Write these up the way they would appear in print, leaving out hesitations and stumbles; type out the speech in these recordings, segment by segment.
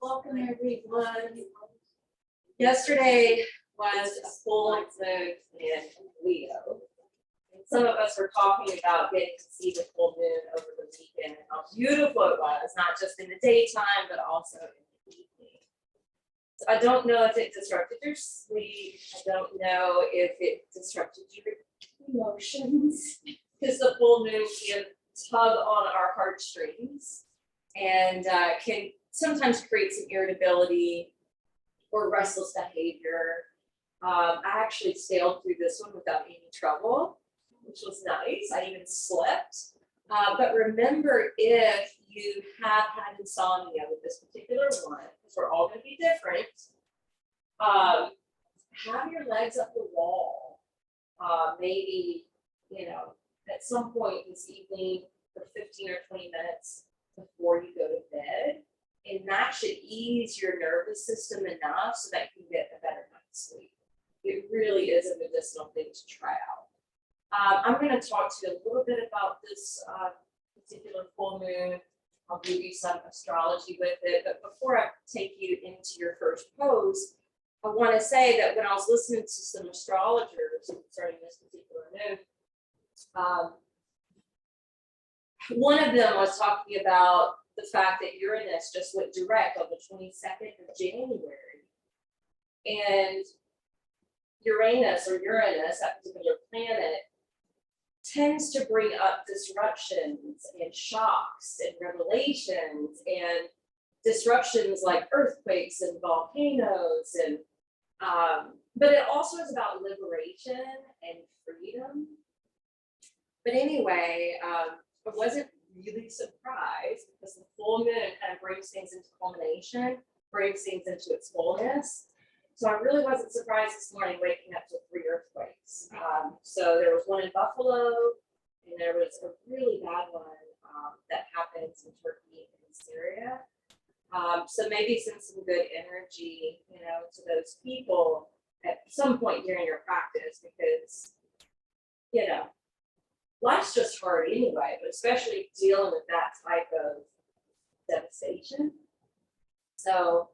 Welcome everyone. Yesterday was a full moon in Leo. Some of us were talking about getting to see the full moon over the weekend and how beautiful it was, not just in the daytime, but also in the evening. So I don't know if it disrupted your sleep. I don't know if it disrupted your emotions, because the full moon can tug on our heartstrings and can sometimes create some irritability or restless behavior. I actually sailed through this one without any trouble, which was nice. I even slept. But remember, if you have had insomnia with this particular one, because we're all going to be different, have your legs up the wall. Maybe, at some point this evening for 15 or 20 minutes before you go to bed. And that should ease your nervous system enough so that you can get a better night's sleep. It really is a medicinal thing to try out. I'm going to talk to you a little bit about this particular full moon. I'll give you some astrology with it. But before I take you into your first pose, I want to say that when I was listening to some astrologers concerning this particular moon, one of them was talking about the fact that Uranus just went direct on the 22nd of January. And Uranus, that particular planet, tends to bring up disruptions and shocks and revelations and disruptions like earthquakes and volcanoes. And but it also is about liberation and freedom. But anyway, I wasn't really surprised because the full moon kind of brings things into culmination, brings things into its fullness. So I really wasn't surprised this morning waking up to 3 earthquakes. So there was one in Buffalo, and there was a really bad one that happens in Turkey and Syria. So maybe send some good energy, to those people at some point during your practice, because, life's just hard anyway, but especially dealing with that type of devastation. So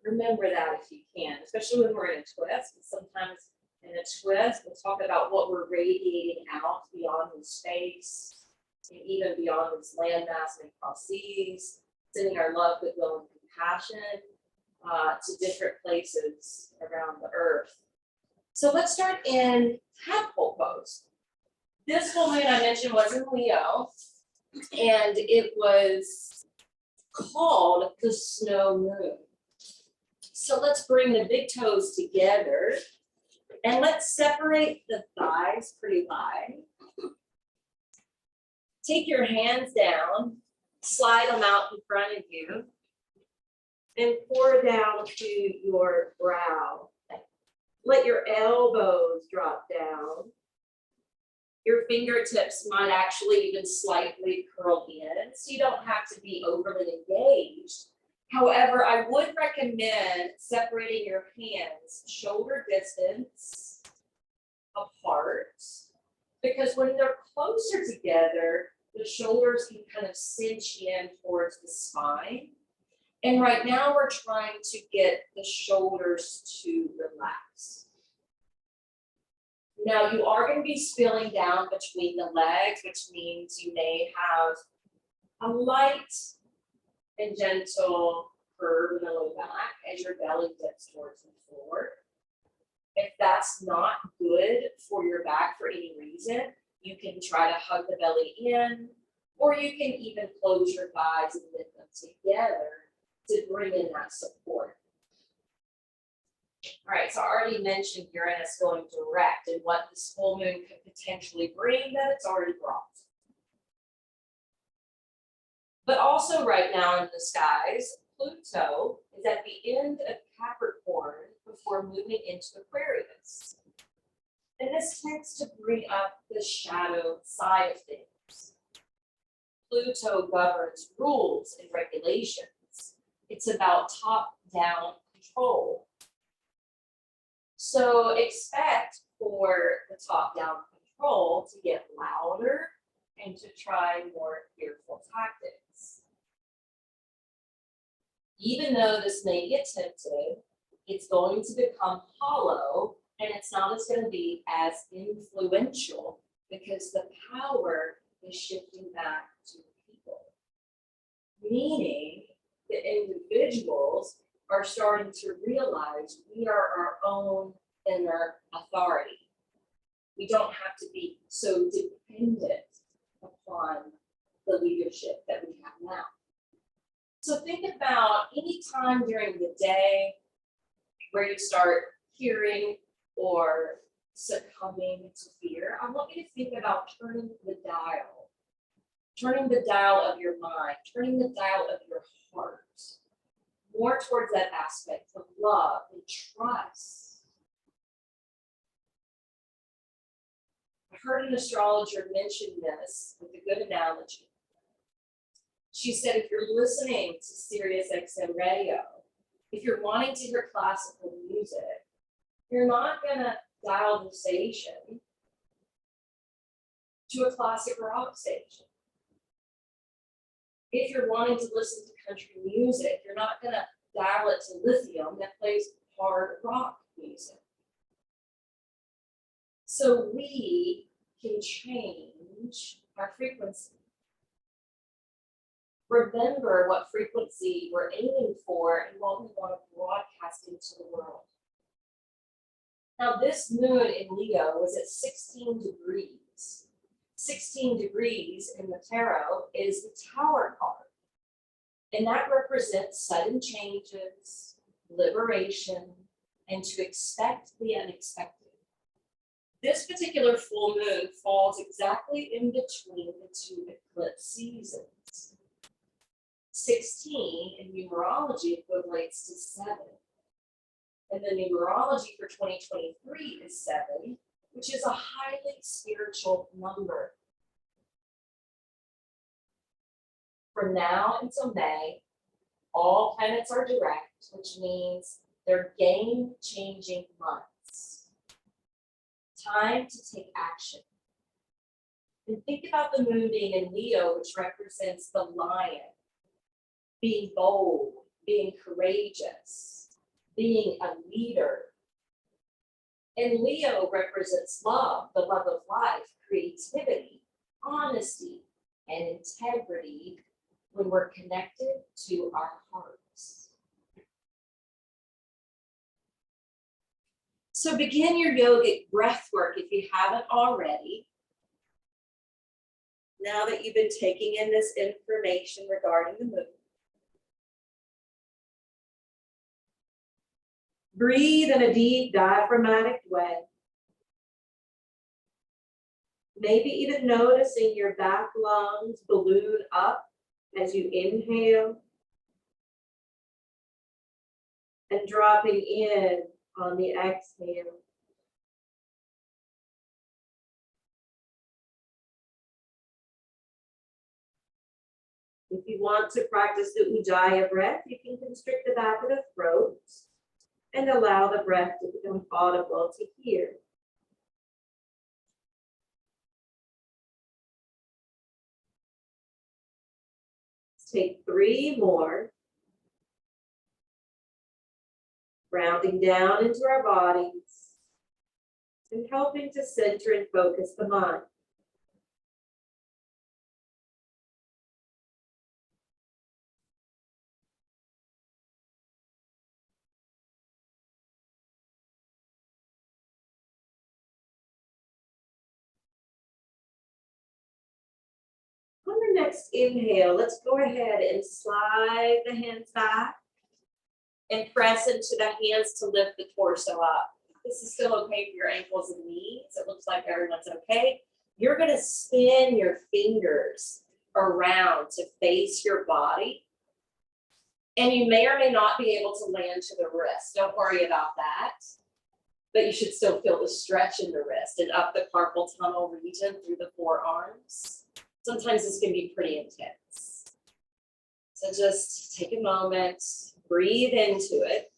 remember that if you can, especially when we're in a twist. And sometimes in a twist, we'll talk about what we're radiating out beyond the space and even beyond this landmass and across seas, sending our love, goodwill, and compassion to different places around the earth. So let's start in tadpole pose. This full moon I mentioned was in Leo, and it was called the snow moon. So let's bring the big toes together and let's separate the thighs pretty wide. Take your hands down, slide them out in front of you, and pour down to your brow. Let your elbows drop down. Your fingertips might actually even slightly curl in, so you don't have to be overly engaged. However, I would recommend separating your hands shoulder distance apart, because when they're closer together, the shoulders can kind of cinch in towards the spine. And right now we're trying to get the shoulders to relax. Now you are going to be spilling down between the legs, which means you may have a light and gentle curve in the low back as your belly dips towards the floor. If that's not good for your back for any reason, you can try to hug the belly in, or you can even close your thighs and knit them together to bring in that support. All right, so I already mentioned Uranus going direct and what this full moon could potentially bring that it's already brought. But also right now in the skies, Pluto is at the end of Capricorn before moving into Aquarius. And this tends to bring up the shadow side of things. Pluto governs rules and regulations. It's about top-down control. So expect for the top-down control to get louder and to try more fearful tactics. Even though this may be attempted, it's going to become hollow and it's not as going to be as influential because the power is shifting back to people. Meaning that individuals are starting to realize we are our own inner authority. We don't have to be so dependent upon the leadership that we have now. So think about any time during the day where you start hearing or succumbing to fear. I want you to think about turning the dial of your mind, turning the dial of your heart more towards that aspect of love and trust. I heard an astrologer mention this with a good analogy. She said, if you're listening to Sirius XM radio, if you're wanting to hear classical music, you're not gonna dial the station to a classic rock station. If you're wanting to listen to country music, you're not gonna dial it to lithium that plays hard rock music. So we can change our frequency. Remember what frequency we're aiming for and what we want to broadcast into the world. Now, this moon in Leo was at 16 degrees. 16 degrees in the tarot is the Tower card. And that represents sudden changes, liberation, and to expect the unexpected. This particular full moon falls exactly in between the two eclipse seasons. 16 in numerology equates to 7. And the numerology for 2023 is 7, which is a highly spiritual number. From now until May, all planets are direct, which means they're game-changing months. Time to take action. And think about the moon being in Leo, which represents the lion, being bold, being courageous, being a leader. And Leo represents love, the love of life, creativity, honesty, and integrity when we're connected to our hearts. So begin your yogic breath work if you haven't already. Now that you've been taking in this information regarding the moon. Breathe in a deep diaphragmatic way. Maybe even noticing your back lungs balloon up as you inhale and dropping in on the exhale. If you want to practice the Ujjayi breath, you can constrict the back of the throat and allow the breath to become audible to hear. Let's take 3 more. Grounding down into our bodies and helping to center and focus the mind. On the next inhale, let's go ahead and slide the hands back and press into the hands to lift the torso up. This is still okay for your ankles and knees. It looks like everyone's okay. You're going to spin your fingers around to face your body. And you may or may not be able to land to the wrist. Don't worry about that. But you should still feel the stretch in the wrist and up the carpal tunnel region through the forearms. Sometimes this can be pretty intense. So just take a moment, breathe into it.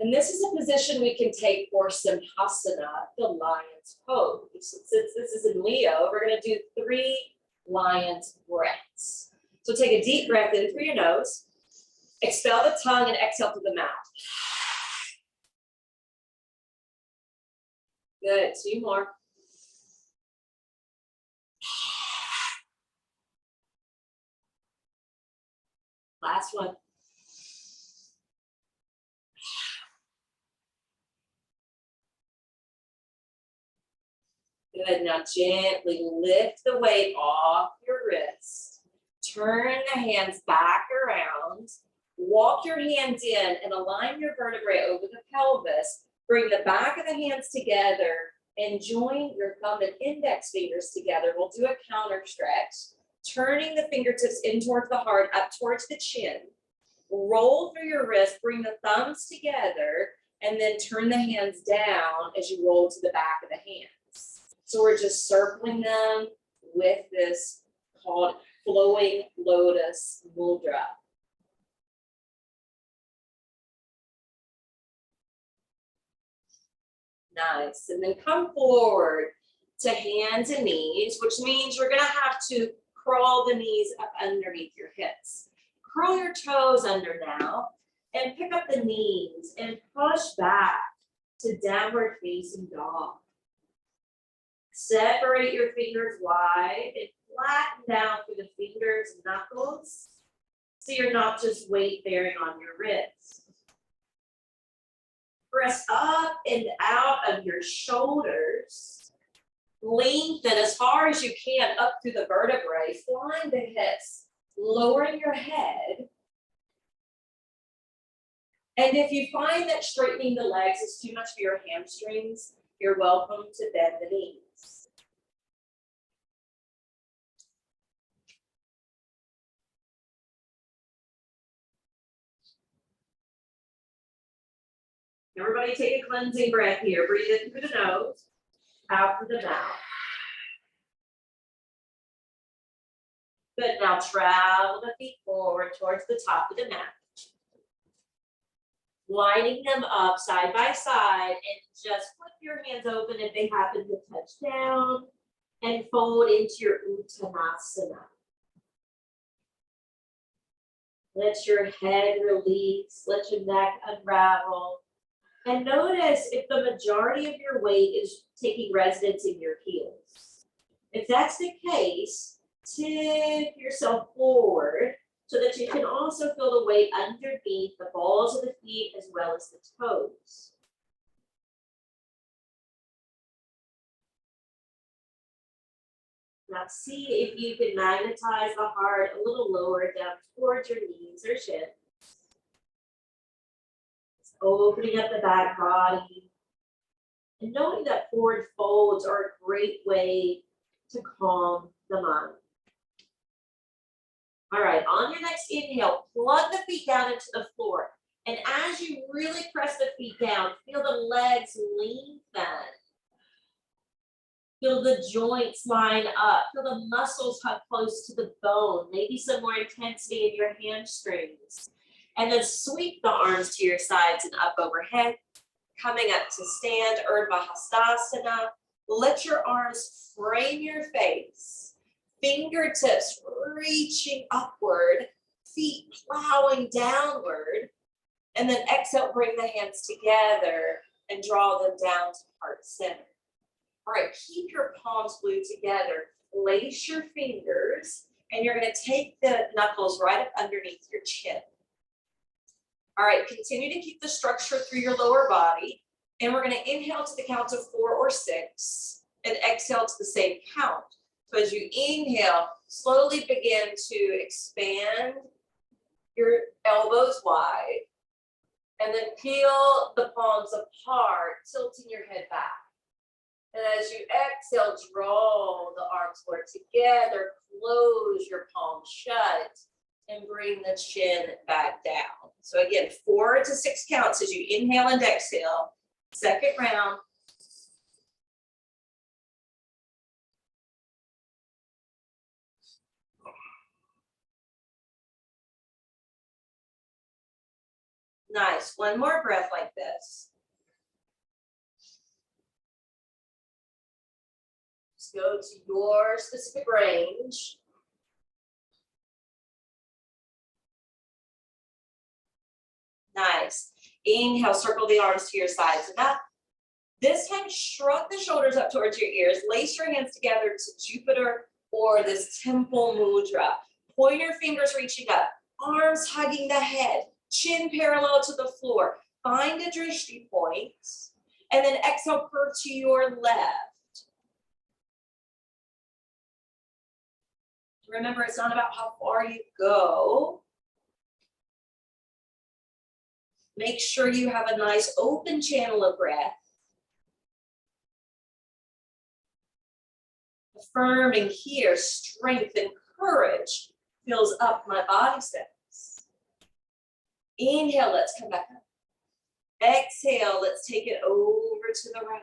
And this is a position we can take for Simhasana, the lion's pose. Since this is in Leo, we're going to do 3 lion's breaths. So take a deep breath in through your nose. Expel the tongue and exhale through the mouth. Good, 2 more. Last one. Good, now gently lift the weight off your wrist. Turn the hands back around. Walk your hands in and align your vertebrae over the pelvis. Bring the back of the hands together and join your thumb and index fingers together. We'll do a counter stretch. Turning the fingertips in towards the heart, up towards the chin. Roll through your wrist, bring the thumbs together, and then turn the hands down as you roll to the back of the hands. So we're just circling them with this called flowing lotus mudra. Nice, and then come forward to hands and knees, which means you're gonna have to crawl the knees up underneath your hips. Curl your toes under now and pick up the knees and push back to downward facing dog. Separate your fingers wide and flatten down through the fingers and knuckles so you're not just weight bearing on your wrists. Press up and out of your shoulders. Lengthen as far as you can up through the vertebrae, flying the hips, lowering your head. And if you find that straightening the legs is too much for your hamstrings, you're welcome to bend the knees. Everybody take a cleansing breath here. Breathe in through the nose, out through the mouth. Good, now travel the feet forward towards the top of the mat. Lining them up side by side and just flip your hands open if they happen to touch down and fold into your Uttanasana. Let your head release, let your neck unravel. And notice if the majority of your weight is taking residence in your heels. If that's the case, tip yourself forward so that you can also feel the weight underneath the balls of the feet as well as the toes. Now see if you can magnetize the heart a little lower down towards your knees or shins. Opening up the back body and knowing that forward folds are a great way to calm the mind. All right, on your next inhale, plug the feet down into the floor. And as you really press the feet down, feel the legs lengthen. Feel the joints line up. Feel the muscles hug close to the bone. Maybe some more intensity in your hamstrings. And then sweep the arms to your sides and up overhead. Coming up to stand, Urdhva Hastasana. Let your arms frame your face. Fingertips reaching upward. Feet plowing downward. And then exhale, bring the hands together and draw them down to heart center. All right, keep your palms glued together. Lace your fingers, and you're going to take the knuckles right up underneath your chin. All right, continue to keep the structure through your lower body. And we're going to inhale to the count of 4 or 6 and exhale to the same count. So as you inhale, slowly begin to expand your elbows wide and then peel the palms apart, tilting your head back. And as you exhale, draw the arms forward together, close your palms shut, and bring the chin back down. So again, 4 to 6 counts as you inhale and exhale. Second round. Nice, one more breath like this. Just go to your specific range. Inhale, circle the arms to your sides. And this time, shrug the shoulders up towards your ears. Lace your hands together to Jupiter or this temple mudra. Pointer fingers reaching up, arms hugging the head, chin parallel to the floor. Find a drishti point, and then exhale, curve to your left. Remember, it's not about how far you go. Make sure you have a nice open channel of breath. Affirming here, strength and courage fills up my body cells. Inhale, let's come back up. Exhale, let's take it over to the right.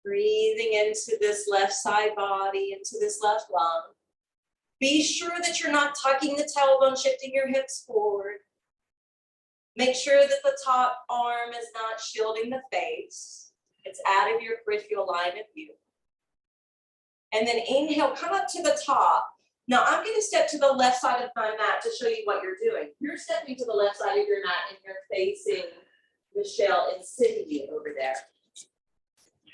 Breathing into this left side body, into this left lung. Be sure that you're not tucking the tailbone, shifting your hips forward. Make sure that the top arm is not shielding the face. It's out of your peripheral line of view. And then inhale, come up to the top. Now I'm going to step to the left side of my mat to show you what you're doing. You're stepping to the left side of your mat and you're facing Michelle and Cindy over there.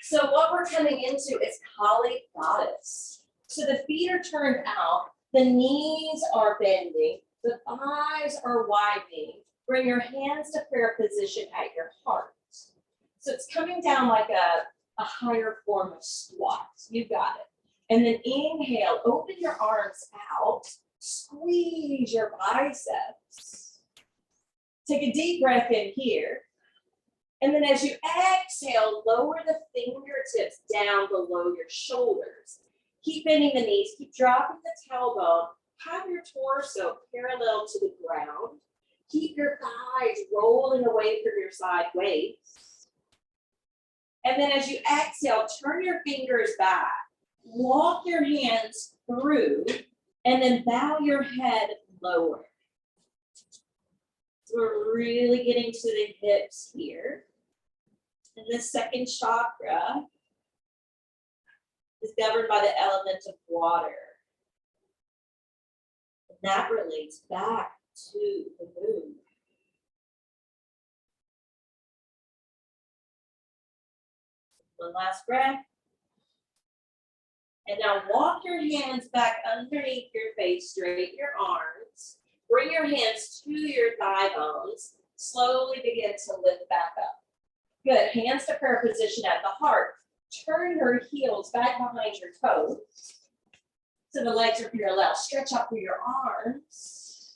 So what we're coming into is Kali Goddess. So the feet are turned out, the knees are bending, the thighs are widening. Bring your hands to prayer position at your heart. So it's coming down like a higher form of squat. You got it. And then inhale, open your arms out, squeeze your biceps. Take a deep breath in here. And then as you exhale, lower the fingertips down below your shoulders. Keep bending the knees, keep dropping the tailbone. Have your torso parallel to the ground. Keep your thighs rolling away from your side waist. And then as you exhale, turn your fingers back. Walk your hands through and then bow your head lower. So we're really getting to the hips here. And the second chakra is governed by the element of water. And that relates back to the moon. One last breath. And now walk your hands back underneath your face, straighten your arms. Bring your hands to your thigh bones. Slowly begin to lift back up. Good, hands to prayer position at the heart. Turn your heels back behind your toes. So the legs are parallel. Stretch out through your arms.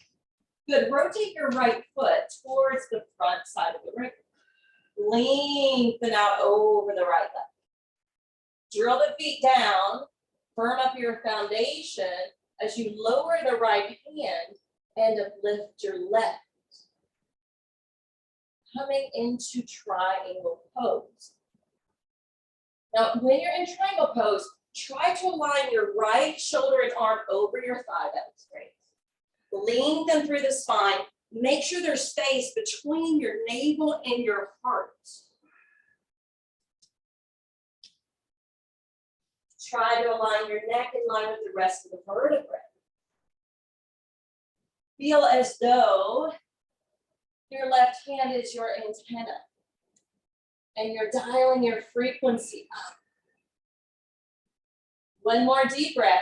Good, rotate your right foot towards the front side of the ring. Lengthen out over the right leg. Drill the feet down. Firm up your foundation as you lower the right hand and uplift your left. Coming into triangle pose. Now, when you're in triangle pose, try to align your right shoulder and arm over your thigh. That's great. Lengthen through the spine. Make sure there's space between your navel and your heart. Try to align your neck in line with the rest of the vertebrae. Feel as though your left hand is your antenna and you're dialing your frequency up. One more deep breath.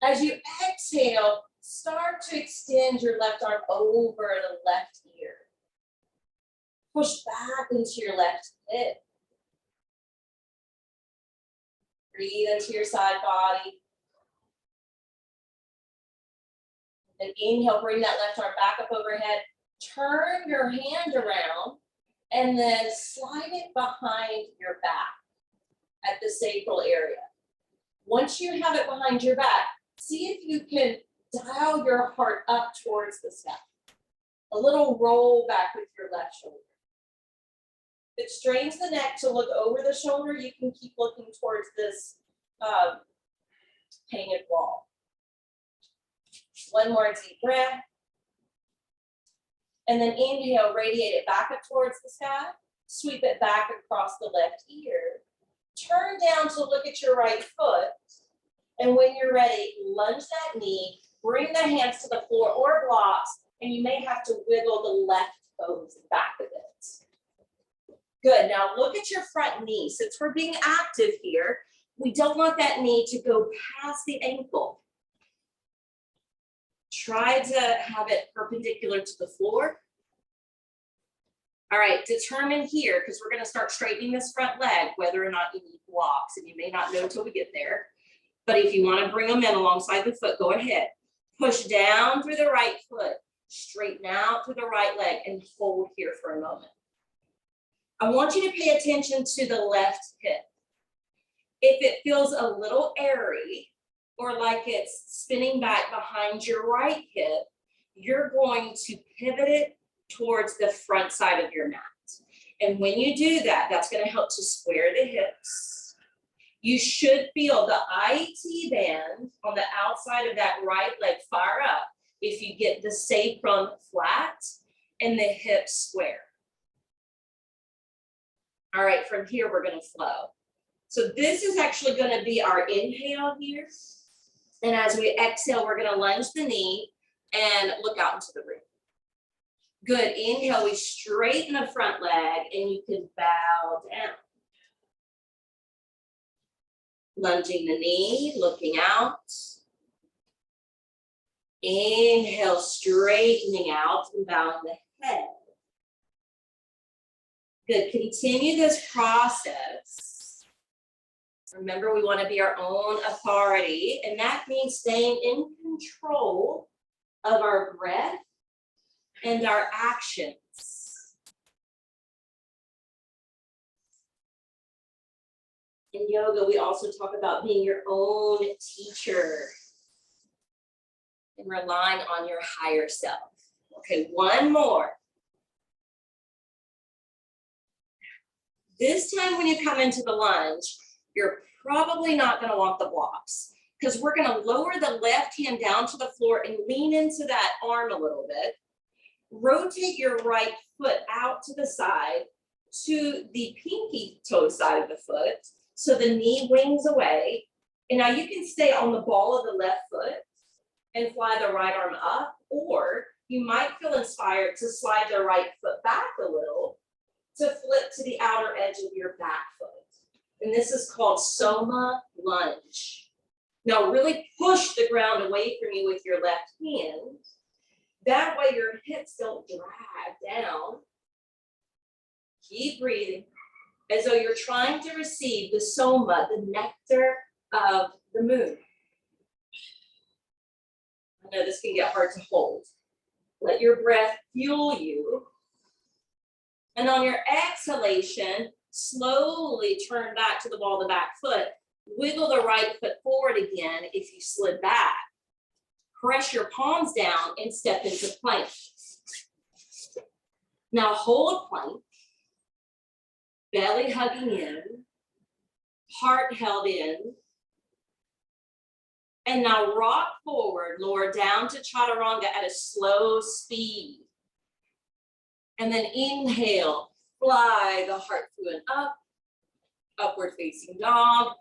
As you exhale, start to extend your left arm over the left ear. Push back into your left hip. Breathe into your side body. And inhale, bring that left arm back up overhead. Turn your hand around and then slide it behind your back at the sacral area. Once you have it behind your back, see if you can dial your heart up towards the sky. A little roll back with your left shoulder. If it strains the neck to look over the shoulder, you can keep looking towards this painted wall. One more deep breath. And then inhale, radiate it back up towards the sky. Sweep it back across the left ear. Turn down to look at your right foot. And when you're ready, lunge that knee. Bring the hands to the floor or blocks and you may have to wiggle the left toes back a bit. Good, now look at your front knee. Since we're being active here, we don't want that knee to go past the ankle. Try to have it perpendicular to the floor. All right, determine here, because we're gonna start straightening this front leg, whether or not you need blocks, and you may not know until we get there. But if you wanna bring them in alongside the foot, go ahead. Push down through the right foot, straighten out through the right leg, and hold here for a moment. I want you to pay attention to the left hip. If it feels a little airy, or like it's spinning back behind your right hip, you're going to pivot it towards the front side of your mat. And when you do that, that's going to help to square the hips. You should feel the IT band on the outside of that right leg fire up if you get the sacrum flat and the hips square. All right, from here, we're going to flow. So this is actually going to be our inhale here. And as we exhale, we're going to lunge the knee and look out into the room. Good, inhale, we straighten the front leg and you can bow down. Lunging the knee, looking out. Inhale, straightening out and bowing the head. Good, continue this process. Remember, we want to be our own authority, and that means staying in control of our breath and our actions. In yoga, we also talk about being your own teacher and relying on your higher self. Okay, one more. This time when you come into the lunge, you're probably not going to want the blocks, because we're going to lower the left hand down to the floor and lean into that arm a little bit. Rotate your right foot out to the side to the pinky toe side of the foot, so the knee wings away. And now you can stay on the ball of the left foot and fly the right arm up, or you might feel inspired to slide the right foot back a little to flip to the outer edge of your back foot. And this is called Soma lunge. Now really push the ground away from you with your left hand. That way your hips don't drag down. Keep breathing as though you're trying to receive the Soma, the nectar of the moon. I know this can get hard to hold. Let your breath fuel you. And on your exhalation, slowly turn back to the ball of the back foot. Wiggle the right foot forward again if you slid back. Press your palms down and step into plank. Now hold plank. Belly hugging in. Heart held in. And now rock forward, lower down to chaturanga at a slow speed. And then inhale, fly the heart through and up, upward facing dog.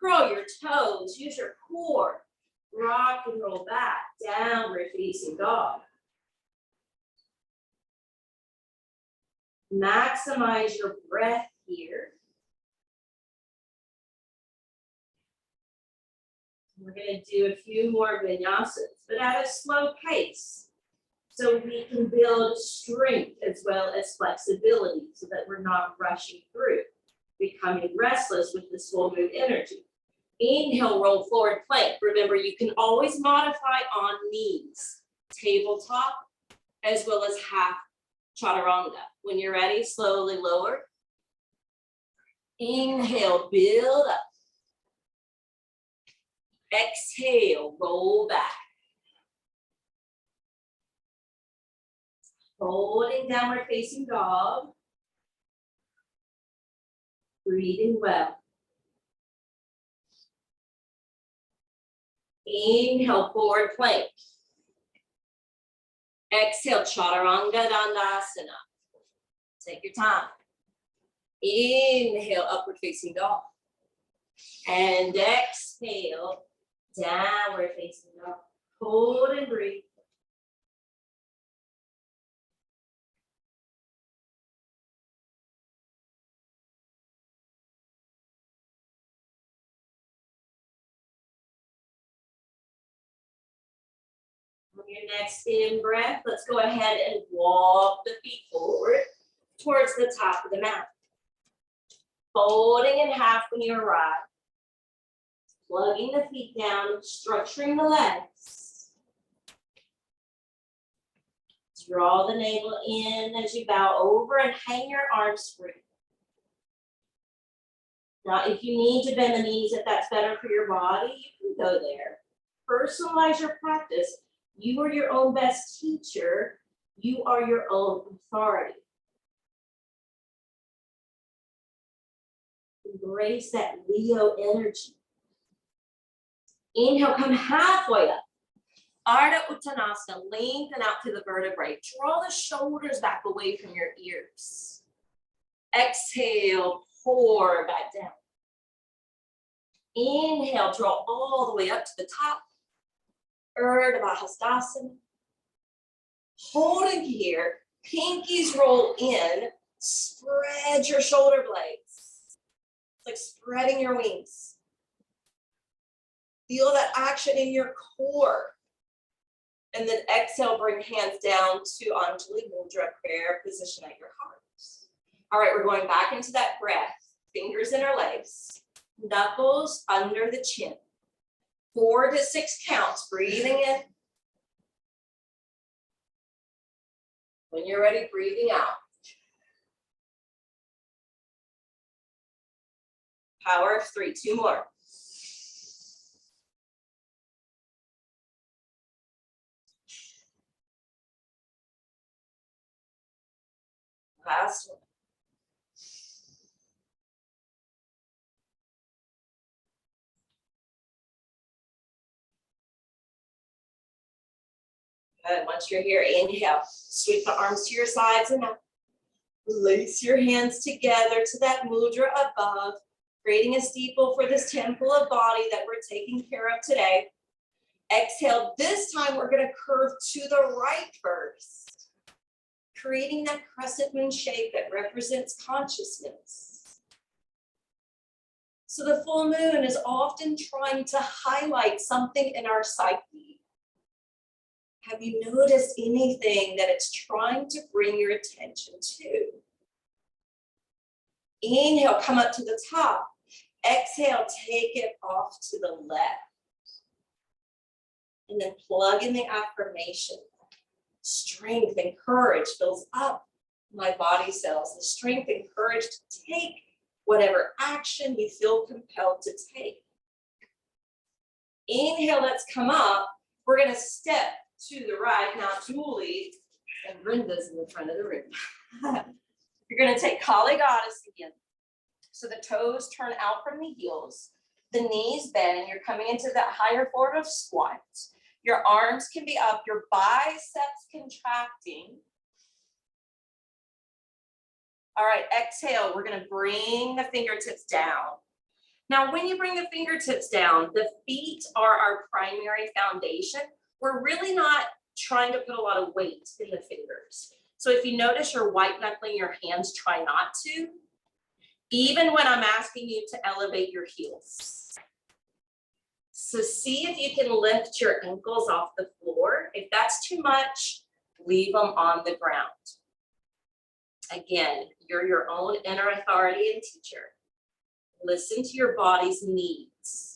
Curl your toes, use your core. Rock and roll back, downward facing dog. Maximize your breath here. We're going to do a few more vinyasas, but at a slow pace, so we can build strength as well as flexibility, so that we're not rushing through, becoming restless with this full moon energy. Inhale, roll forward plank. Remember, you can always modify on knees, tabletop, as well as half chaturanga. When you're ready, slowly lower. Inhale, build up. Exhale, roll back. Holding downward facing dog. Breathing well. Inhale, forward plank. Exhale, chaturanga dandasana. Take your time. Inhale, upward facing dog. And exhale, downward facing dog. Hold and breathe. your next in breath, let's go ahead and walk the feet forward towards the top of the mat. Folding in half when you arrive. Plugging the feet down, structuring the legs. Draw the navel in as you bow over and hang your arms free. Now, if you need to bend the knees, if that's better for your body, you can go there. Personalize your practice. You are your own best teacher. You are your own authority. Embrace that Leo energy. Inhale, come halfway up. Ardha Uttanasana, lengthen out through the vertebrae. Draw the shoulders back away from your ears. Exhale, pour back down. Inhale, draw all the way up to the top. Urdhva Hastasana. Holding here, pinkies roll in. Spread your shoulder blades. It's like spreading your wings. Feel that action in your core. And then exhale, bring hands down to Anjali Mudra, prayer position at your heart. All right, we're going back into that breath. Fingers in our legs, knuckles under the chin. 4 to 6 counts, breathing in. When you're ready, breathing out. Power of 3, 2 more. Last one. Good. Once you're here, inhale. Sweep the arms to your sides and up. Lace your hands together to that mudra above, creating a steeple for this temple of body that we're taking care of today. Exhale. This time we're going to curve to the right first, creating that crescent moon shape that represents consciousness. So the full moon is often trying to highlight something in our psyche. Have you noticed anything that it's trying to bring your attention to? Inhale, come up to the top. Exhale, take it off to the left. And then plug in the affirmation. Strength and courage fills up my body cells. The strength and courage to take whatever action you feel compelled to take. Inhale, let's come up. We're going to step to the right. Now, Julie and Brenda's in the front of the room. You're going to take Kali Goddess again. So the toes turn out from the heels. The knees bend. You're coming into that higher form of squat. Your arms can be up. Your biceps contracting. All right, exhale. We're going to bring the fingertips down. Now, when you bring the fingertips down, the feet are our primary foundation. We're really not trying to put a lot of weight in the fingers. So if you notice you're white knuckling your hands, try not to. Even when I'm asking you to elevate your heels. So see if you can lift your ankles off the floor. If that's too much, leave them on the ground. Again, you're your own inner authority and teacher. Listen to your body's needs.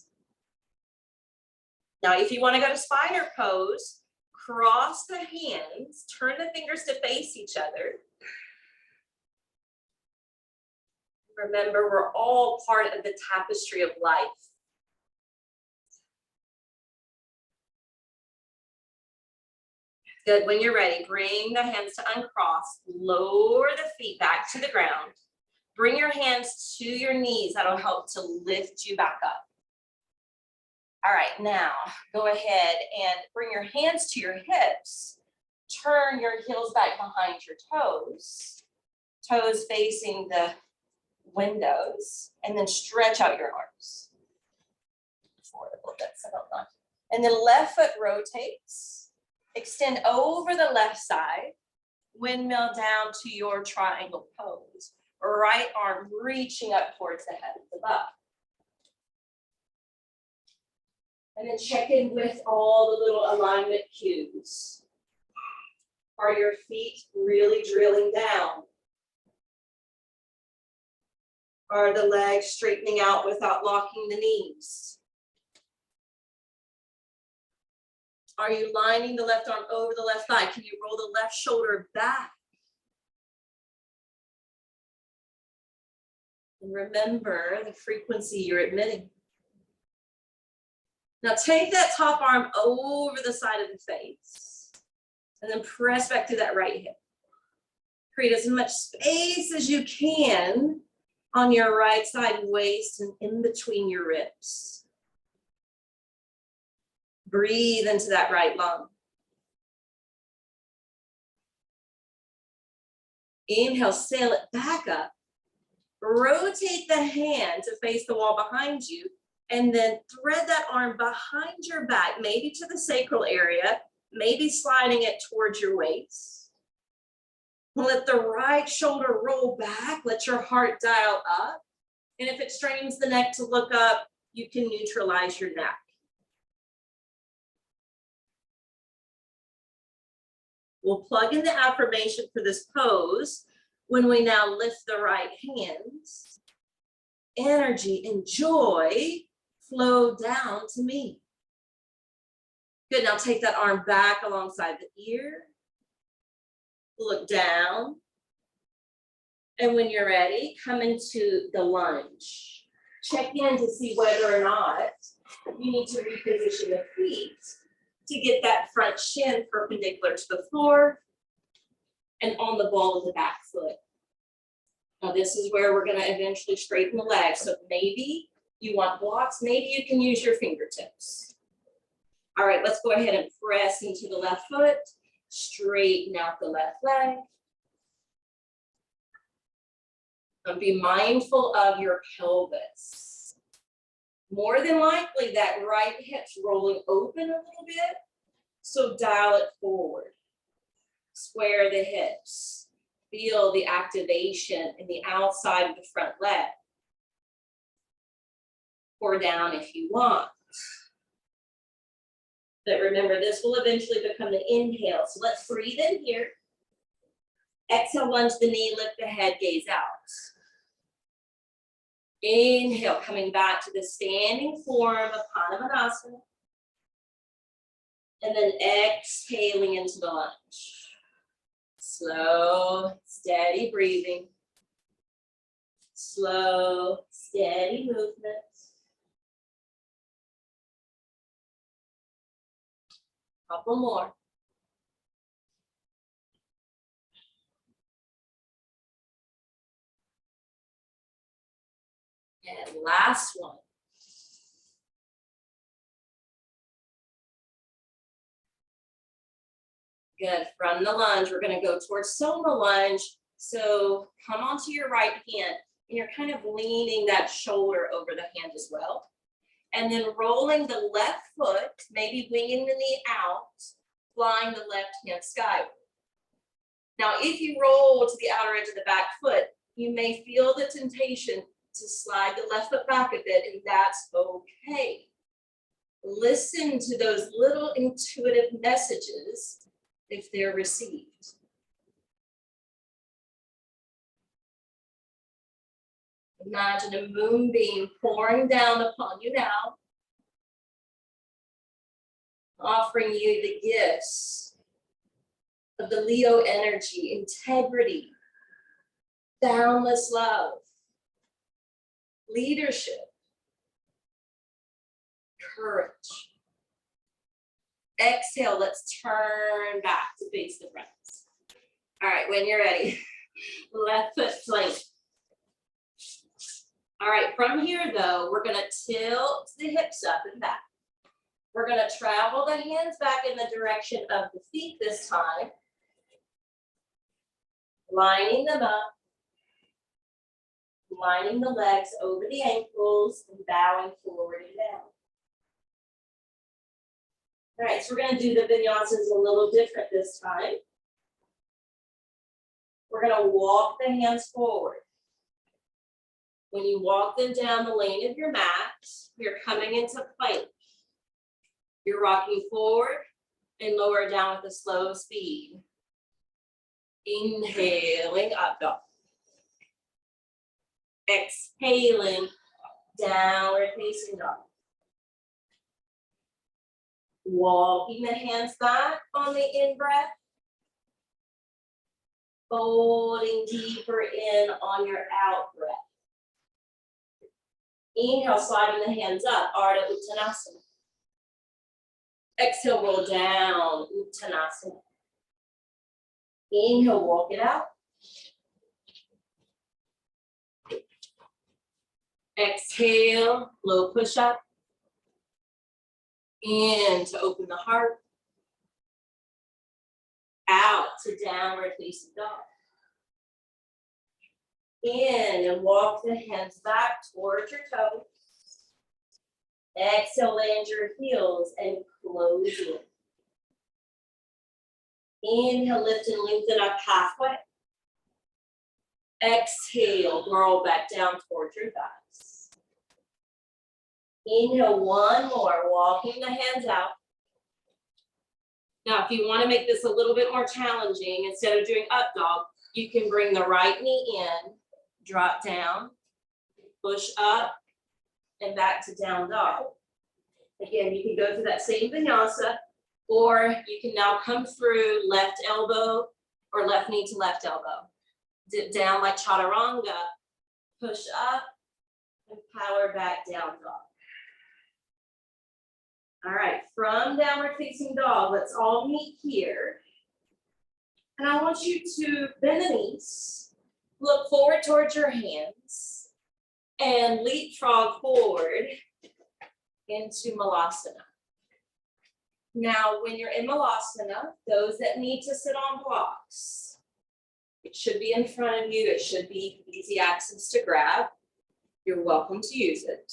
Now, if you want to go to spider pose, cross the hands, turn the fingers to face each other. Remember, we're all part of the tapestry of life. Good. When you're ready, bring the hands to uncross. Lower the feet back to the ground. Bring your hands to your knees. That'll help to lift you back up. All right, now go ahead and bring your hands to your hips. Turn your heels back behind your toes. Toes facing the windows. And then stretch out your arms. Forward a little bit, so don't knock. And then left foot rotates. Extend over the left side. Windmill down to your triangle pose. Right arm reaching up towards the heavens above. And then check in with all the little alignment cues. Are your feet really drilling down? Are the legs straightening out without locking the knees? Are you lining the left arm over the left thigh? Can you roll the left shoulder back? And remember the frequency you're emitting. Now take that top arm over the side of the face and then press back to that right hip. Create as much space as you can on your right side waist and in between your ribs. Breathe into that right lung. Inhale, sail it back up. Rotate the hand to face the wall behind you, and then thread that arm behind your back, maybe to the sacral area, maybe sliding it towards your waist. Let the right shoulder roll back, let your heart dial up. And if it strains the neck to look up, you can neutralize your neck. We'll plug in the affirmation for this pose when we now lift the right hands. Energy and joy flow down to me. Good, now take that arm back alongside the ear. Look down. And when you're ready, come into the lunge. Check in to see whether or not you need to reposition the feet to get that front shin perpendicular to the floor and on the ball of the back foot. Now this is where we're gonna eventually straighten the legs. So maybe you want blocks, maybe you can use your fingertips. All right, let's go ahead and press into the left foot, straighten out the left leg. And be mindful of your pelvis. More than likely that right hip's rolling open a little bit, so dial it forward. Square the hips. Feel the activation in the outside of the front leg. Or down if you want. But remember, this will eventually become the inhale. So let's breathe in here. Exhale, lunge the knee, lift the head, gaze out. Inhale, coming back to the standing form of Padmanabhasana. And then exhaling into the lunge. Slow, steady breathing. Slow, steady movement. Couple more. And last one. Good, from the lunge, we're gonna go towards Soma lunge. So come onto your right hand and you're kind of leaning that shoulder over the hand as well. And then rolling the left foot, maybe winging the knee out, flying the left hand skyward. Now, if you roll to the outer edge of the back foot, you may feel the temptation to slide the left foot back a bit, and that's okay. Listen to those little intuitive messages if they're received. Imagine a moonbeam pouring down upon you now, offering you the gifts of the Leo energy, integrity, boundless love, leadership, courage. Exhale, let's turn back to face the front. All right, when you're ready, left foot plank. All right, from here though, we're gonna tilt the hips up and back. We're gonna travel the hands back in the direction of the feet this time. Lining them up. Lining the legs over the ankles and bowing forward and down. All right, so we're gonna do the vinyasas a little different this time. We're gonna walk the hands forward. When you walk them down the lane of your mat, you're coming into plank. You're rocking forward and lower down with a slow speed. Inhaling, up dog. Exhaling, downward facing dog. Walking the hands back on the in-breath. Folding deeper in on your out-breath. Inhale, sliding the hands up, Ardha Uttanasana. Exhale, roll down, Uttanasana. Inhale, walk it out. Exhale, low push up. In to open the heart. Out to downward facing dog. In and walk the hands back towards your toes. Exhale, land your heels and close in. Inhale, lift and lengthen up halfway. Exhale, roll back down towards your thighs. Inhale, one more, walking the hands out. Now, if you want to make this a little bit more challenging, instead of doing up dog, you can bring the right knee in, drop down, push up, and back to down dog. Again, you can go to that same vinyasa, or you can now come through left elbow or left knee to left elbow. Dip down like chaturanga, push up, and power back down dog. All right, from downward facing dog, let's all meet here. And I want you to bend the knees, look forward towards your hands, and leapfrog forward into Malasana. Now, when you're in Malasana, those that need to sit on blocks, it should be in front of you. It should be easy access to grab. You're welcome to use it.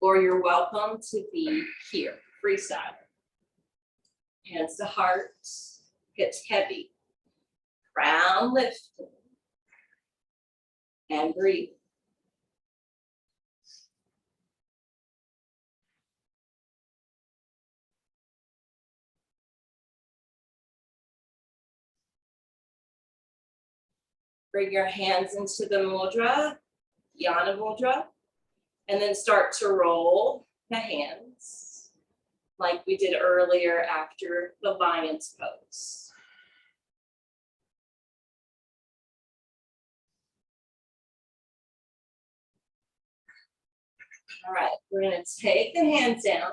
Or you're welcome to be here, freestyle. Hands to heart, hips heavy. Crown lifted. And breathe. Bring your hands into the mudra, Yana mudra, and then start to roll the hands like we did earlier after the lion's pose. All right, we're gonna take the hands down.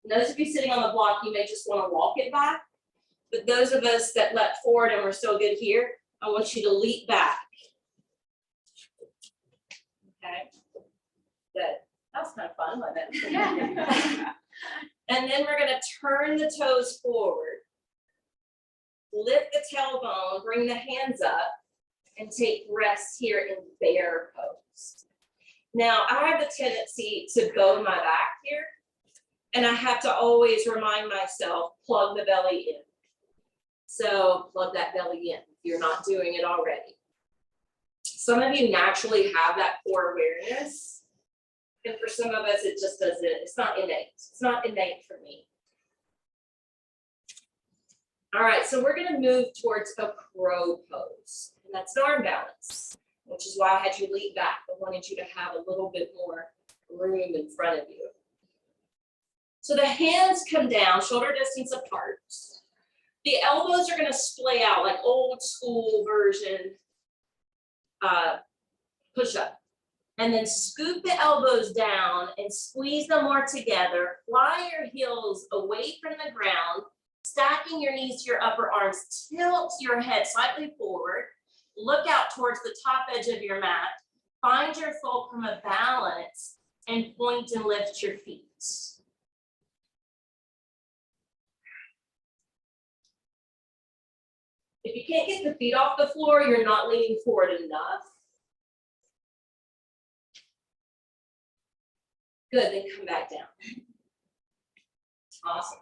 And those of you sitting on the block, you may just wanna walk it back. But those of us that leapt forward and we're still good here, I want you to leap back. Okay, good. That was kind of fun, wasn't it? Yeah. And then we're gonna turn the toes forward. Lift the tailbone, bring the hands up, and take rest here in bear pose. Now, I have the tendency to bow my back here, and I have to always remind myself, plug the belly in. So plug that belly in if you're not doing it already. Some of you naturally have that core awareness. And for some of us, it just doesn't, it's not innate. It's not innate for me. All right, so we're gonna move towards a crow pose. And that's an arm balance, which is why I had you lean back. I wanted you to have a little bit more room in front of you. So the hands come down, shoulder distance apart. The elbows are gonna splay out like old school version push up. And then scoop the elbows down and squeeze them more together. Fly your heels away from the ground, stacking your knees to your upper arms. Tilt your head slightly forward. Look out towards the top edge of your mat. Find your fulcrum of balance and point and lift your feet. If you can't get the feet off the floor, you're not leaning forward enough. Good, then come back down. Awesome.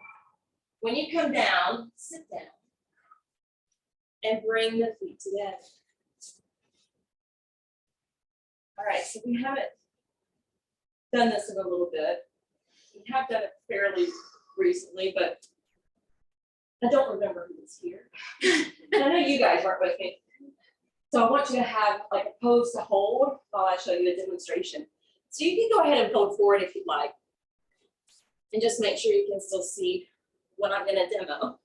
When you come down, sit down and bring the feet together. All right, so we haven't done this in a little bit. We have done it fairly recently, but I don't remember who was here. And I know you guys weren't with me. So I want you to have like a pose to hold while I show you a demonstration. So you can go ahead and fold forward if you'd like. And just make sure you can still see what I'm gonna demo.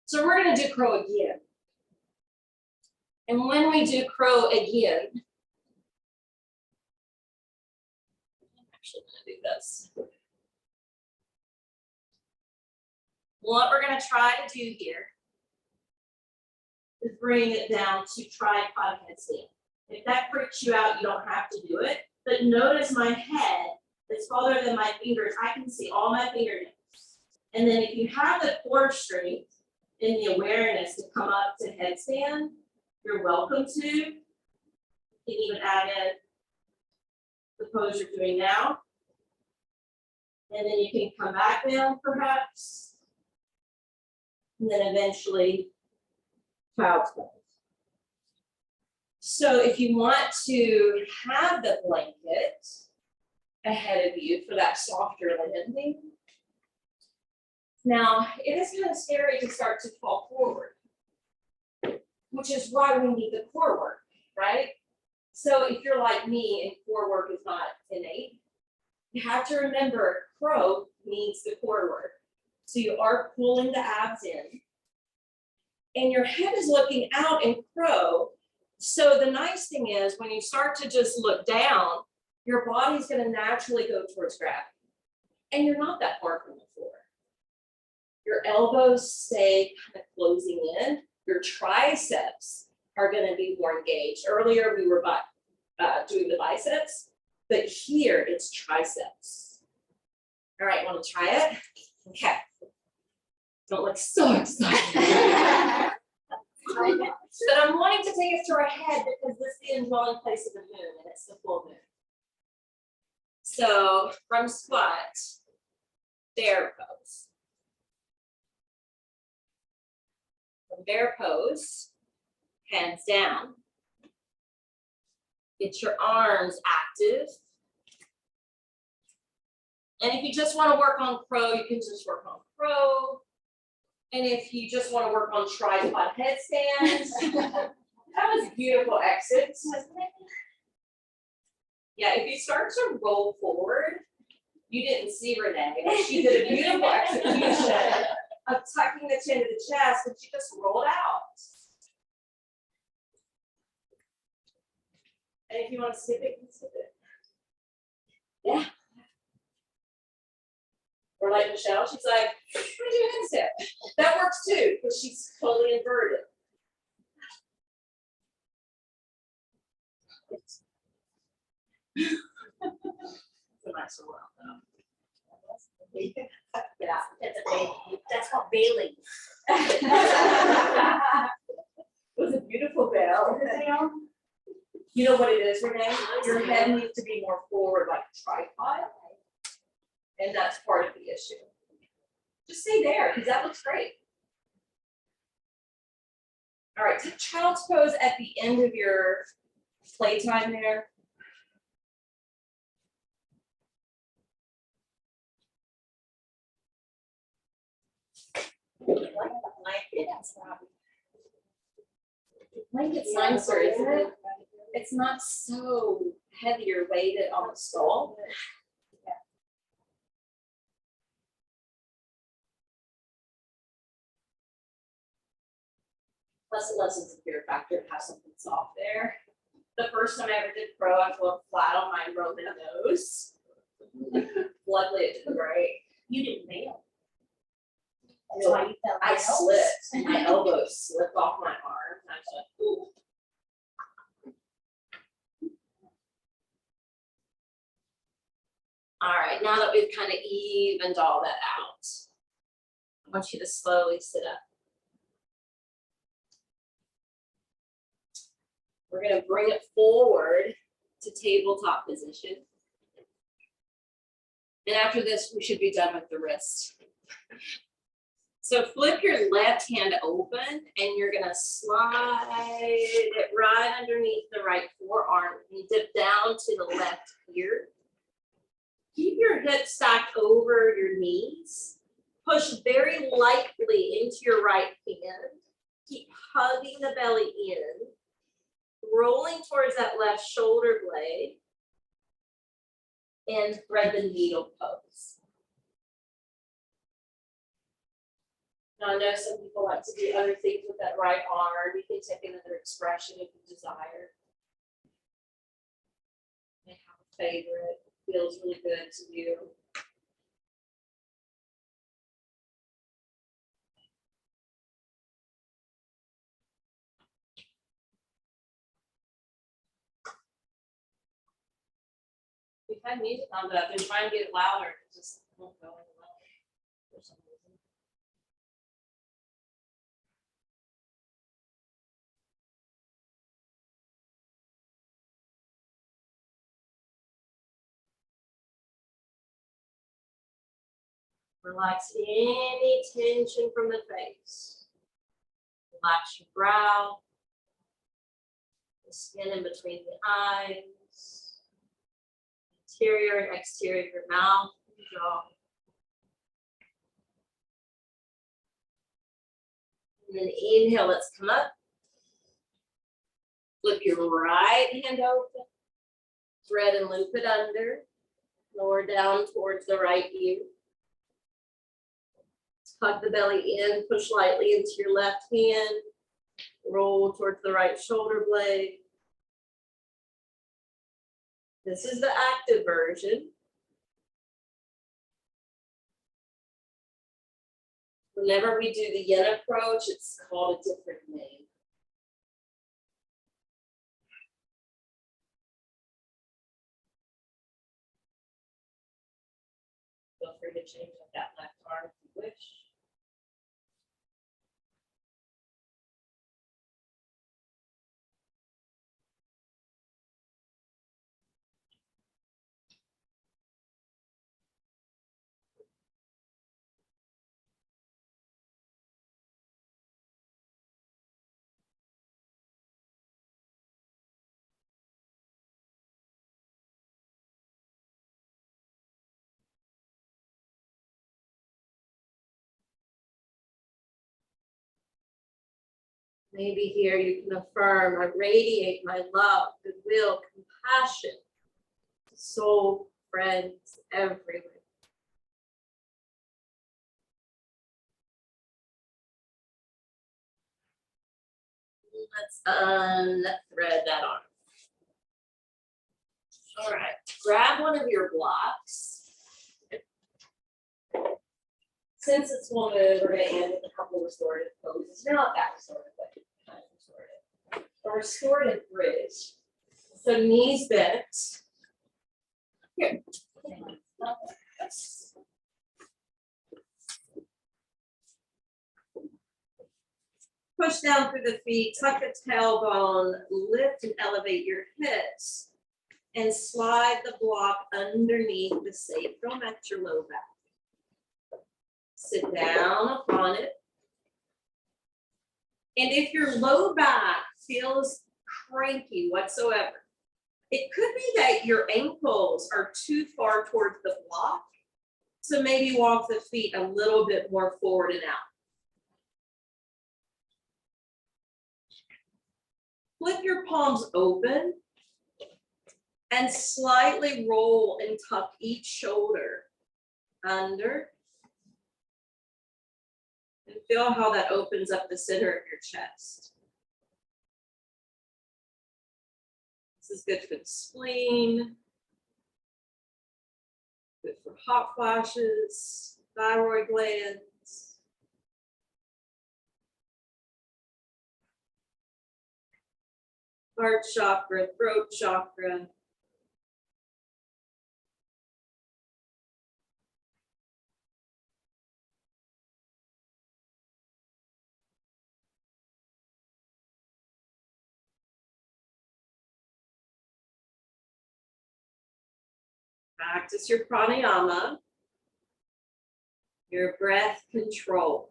So we're gonna do crow again. And when we do crow again, I'm actually gonna do this. What we're gonna try to do here is bring it down to tripod headstand. If that freaks you out, you don't have to do it. But notice my head is farther than my fingers. I can see all my fingernails. And then if you have the core strength and the awareness to come up to headstand, you're welcome to. You can even add in the pose you're doing now. And then you can come back down perhaps. And then eventually child's pose. So if you want to have the blanket ahead of you for that softer landing, now it is kind of scary to start to fall forward, which is why we need the core work, right? So if you're like me and core work is not innate, you have to remember crow needs the core work. So you are pulling the abs in and your head is looking out in crow. So the nice thing is when you start to just look down, your body's gonna naturally go towards gravity. And you're not that far from the floor. Your elbows stay kind of closing in. Your triceps are gonna be more engaged. Earlier we were doing the biceps, but here it's triceps. All right, wanna try it? Okay. Don't look so excited. But I'm wanting to take us to our head because this is the indwelling place of the moon and it's the full moon. So from squat, bear pose. From bear pose, hands down. Get your arms active. And if you just want to work on crow, you can just work on crow. And if you just want to work on tripod headstands, that was a beautiful exit, wasn't it? Yeah, if you start to roll forward, you didn't see Renee, but she did a beautiful execution of tucking the chin to the chest, and she just rolled out. And if you want to skip it, you can skip it. Yeah. Or like Michelle, she's like, what do you do instead? That works too, because she's totally inverted. It's a nice world, though. Yeah, it's a baby. That's called bailing. It was a beautiful bail. You know what it is, Renee? Your head needs to be more forward like a tripod. And that's part of the issue. Just stay there, because that looks great. All right, take child's pose at the end of your playtime there. Blanket's nicer, isn't it? It's not so heavy or weighted on the skull. Plus the lessons of fear factor to have something soft there. The first time I ever did pro, I fell flat on my Roman nose. Luckily it did great. You didn't fail. That's why you fell. I slipped. My elbow slipped off my arm. I was like, ooh. All right, now that we've kind of evened all that out, I want you to slowly sit up. We're going to bring it forward to tabletop position. And after this, we should be done with the wrist. So flip your left hand open and you're going to slide it right underneath the right forearm and dip down to the left ear. Keep your hips stacked over your knees. Push very lightly into your right hand. Keep hugging the belly in. Rolling towards that left shoulder blade. And thread the needle pose. Now I know some people like to do other things with that right arm. You can take another expression if you desire. You may have a favorite. Feels really good to you. We've had music on, but I've been trying to get it louder. It just won't go any louder for some reason. Relax any tension from the face. Relax your brow, the skin in between the eyes, interior and exterior of your mouth and jaw. And then inhale, let's come up. Flip your right hand open, thread and loop it under, lower down towards the right ear. Hug the belly in, push lightly into your left hand, roll towards the right shoulder blade. This is the active version. Whenever we do the yin approach, it's called a different name. Feel free to change up that left arm if you wish. Maybe here you can affirm, I radiate my love, goodwill, compassion to soul, friends, everywhere. Let's unthread that arm. All right, grab one of your blocks. Since it's one move, we're going to end with a couple restorative poses. Not that restorative, but kind of restorative. A restorative bridge. So knees bent. Here. Push down through the feet, tuck the tailbone, lift and elevate your hips, and slide the block underneath the sacrum at your low back. Sit down upon it. And if your low back feels cranky whatsoever, it could be that your ankles are too far towards the block. So maybe walk the feet a little bit more forward and out. Flip your palms open and slightly roll and tuck each shoulder under. And feel how that opens up the center of your chest. This is good for the spleen, good for hot flashes, thyroid glands. Heart chakra, throat chakra. Practice your pranayama, your breath control.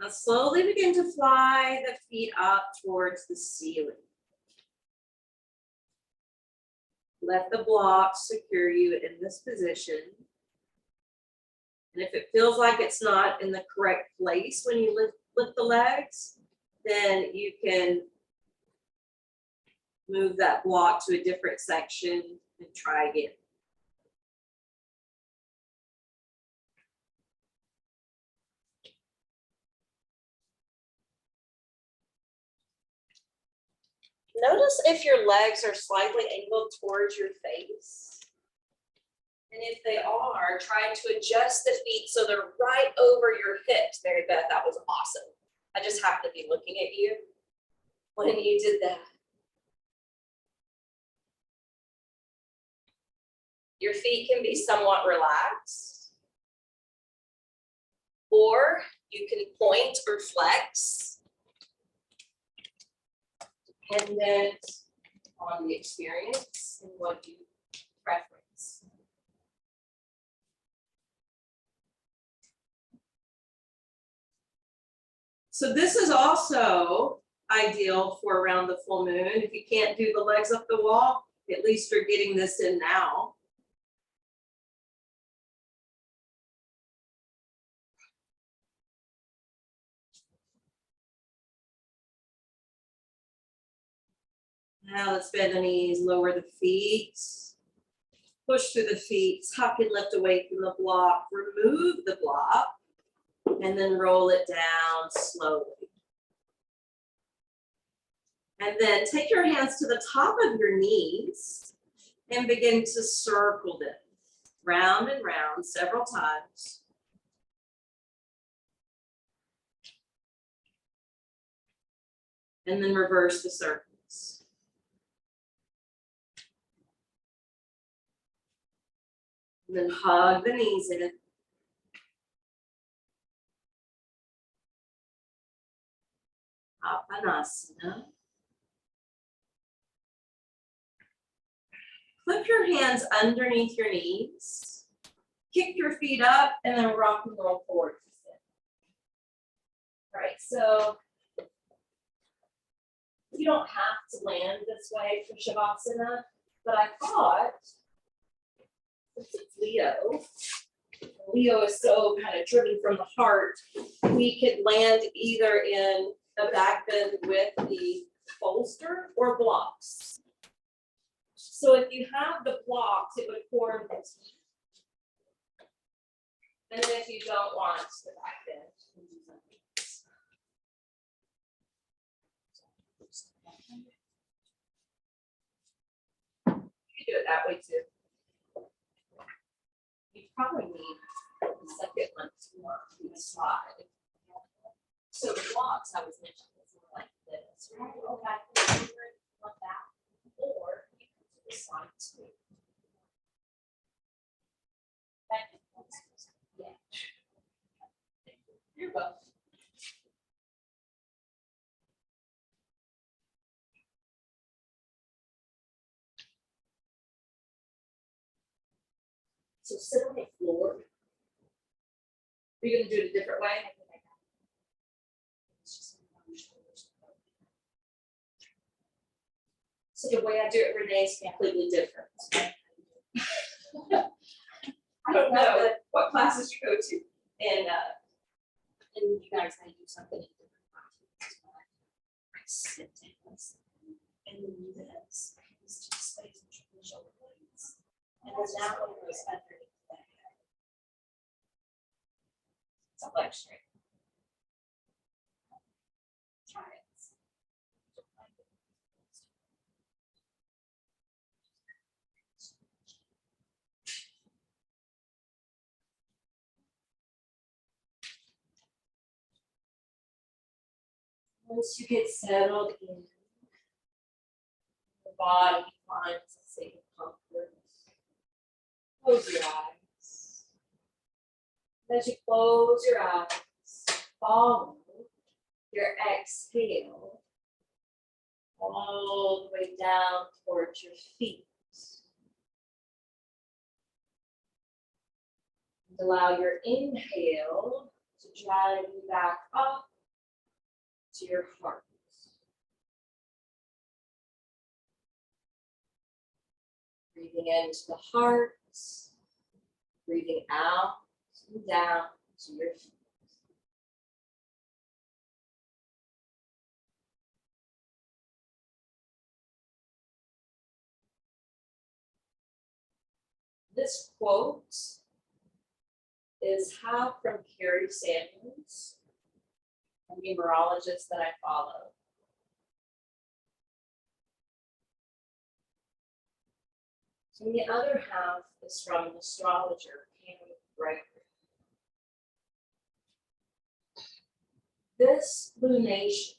Now slowly begin to fly the feet up towards the ceiling. Let the block secure you in this position. And if it feels like it's not in the correct place when you lift the legs, then you can move that block to a different section and try again. Notice if your legs are slightly angled towards your face. And if they are, try to adjust the feet so they're right over your hips. Mary Beth, that was awesome. I just happened to be looking at you when you did that. Your feet can be somewhat relaxed, or you can point or flex, dependent on the experience and what you preference. So this is also ideal for around the full moon. If you can't do the legs up the wall, at least you're getting this in now. Now let's bend the knees, lower the feet, push through the feet, tuck and lift away from the block, remove the block, and then roll it down slowly. And then take your hands to the top of your knees and begin to circle them round and round several times. And then reverse the circles. And then hug the knees in. Apanasana. Clip your hands underneath your knees. Kick your feet up and then rock and roll forward to sit. All right, so you don't have to land this way for Shavasana, but I thought, since it's Leo is so kind of driven from the heart, we could land either in a back bend with the bolster or blocks. So if you have the blocks, it would form the T. And then if you don't want the back bend, you can do something else. You can do it that way too. You probably need the second one to the slide. So the blocks I was mentioning is more like this. Right? Go back to the finger like that, or you can do the slide too. Yeah. You're welcome. So sit on the floor. Are you going to do it a different way? So the way I do it, Renee, is completely different. I don't know what classes you go to, and you guys may do something in different classes. I sit down and then do this. It's just space between the shoulder blades, and then that one goes underneath that. It's a leg straight. Try it. Once you get settled in, the body finds a safe comfort. Close your eyes. As you close your eyes, follow your exhale all the way down towards your feet. And allow your inhale to drive you back up to your heart. Breathing into the heart, breathing out and down to your feet. This quote is from Carrie Samuels, a numerologist that I follow. And the other half is from an astrologer, Pam Gregory. This lunation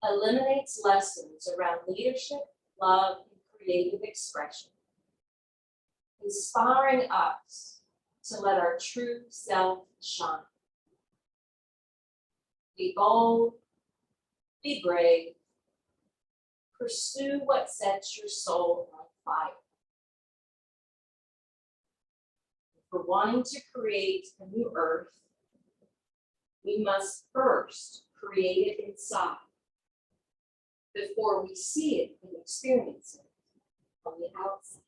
eliminates lessons around leadership, love, and creative expression, inspiring us to let our true self shine. Be bold, be brave, pursue what sets your soul on fire. For wanting to create a new earth, we must first create it inside before we see it and experience it on the outside.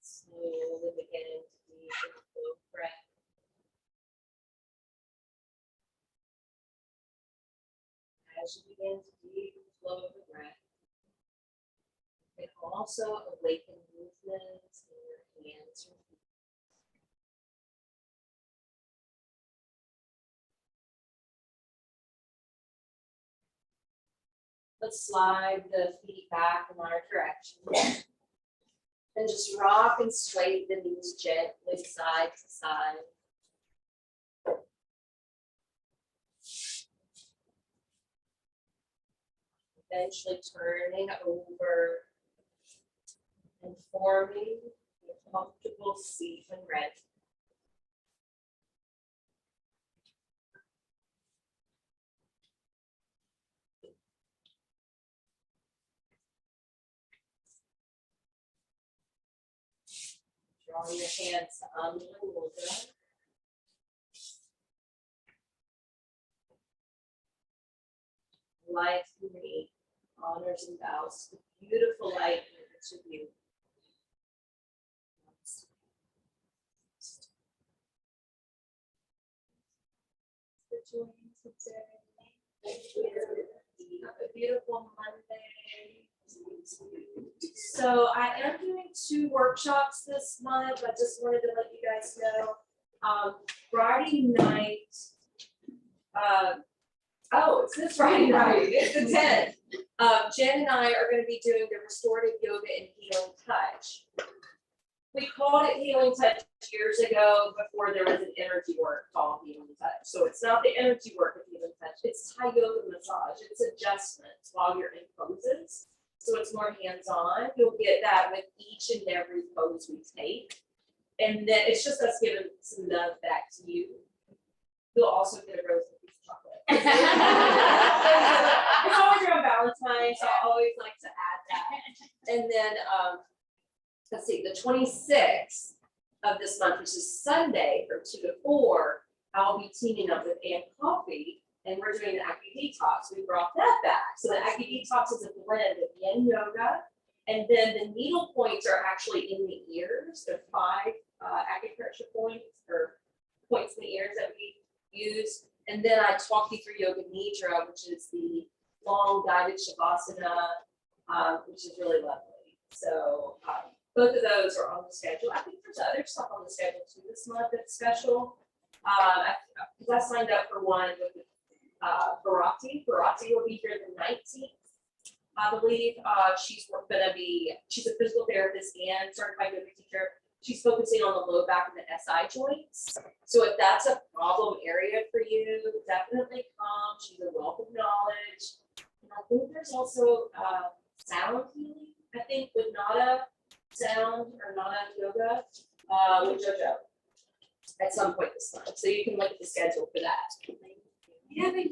Slowly begin to deep and slow breath. As you begin to deep and slow the breath, also awaken movements in your hands. Let's slide the feet back in our direction. And just rock and sway the knees gently side to side. Eventually turning over and forming a comfortable seat when ready. Draw your hands under the mudra. Life for me honors and bows the beautiful light to you. For joining today. Have a beautiful Monday. So I am doing 2 workshops this month. I just wanted to let you guys know. Friday night. Oh, it's this Friday night. It's the 10th. Jen and I are going to be doing the restorative yoga and healing touch. We called it healing touch years ago before there was an energy work called healing touch. So it's not the energy work of healing touch. It's Thai yoga massage. It's adjustments while you're in poses. So it's more hands-on. You'll get that with each and every pose we take. And then it's just us giving some love back to you. You'll also get a rose and piece of chocolate. It's always around Valentine's, so I always like to add that. And then, let's see, the 26th of this month, which is Sunday from 2 to 4, I'll be teaming up with Ann Coffee, and we're doing the Acu-Detox. We brought that back. So the Acu-Detox is a blend of yin yoga, and then the needle points are actually in the ears. There are 5 acupressure points or points in the ears that we use. And then I talk you through Yoga Nidra, which is the long guided Shavasana, which is really lovely. So both of those are on the schedule. I think there's other stuff on the schedule too this month that's special. Because I signed up for one with Bharati. Bharati will be here the 19th, I believe. She's a physical therapist and certified yoga teacher. She's focusing on the low back and the SI joints. So if that's a problem area for you, definitely come. She's a wealth of knowledge. And I think there's also sound healing, I think, with Nada sound or Nada yoga with JoJo at some point this month. So you can look at the schedule for that. Yeah, they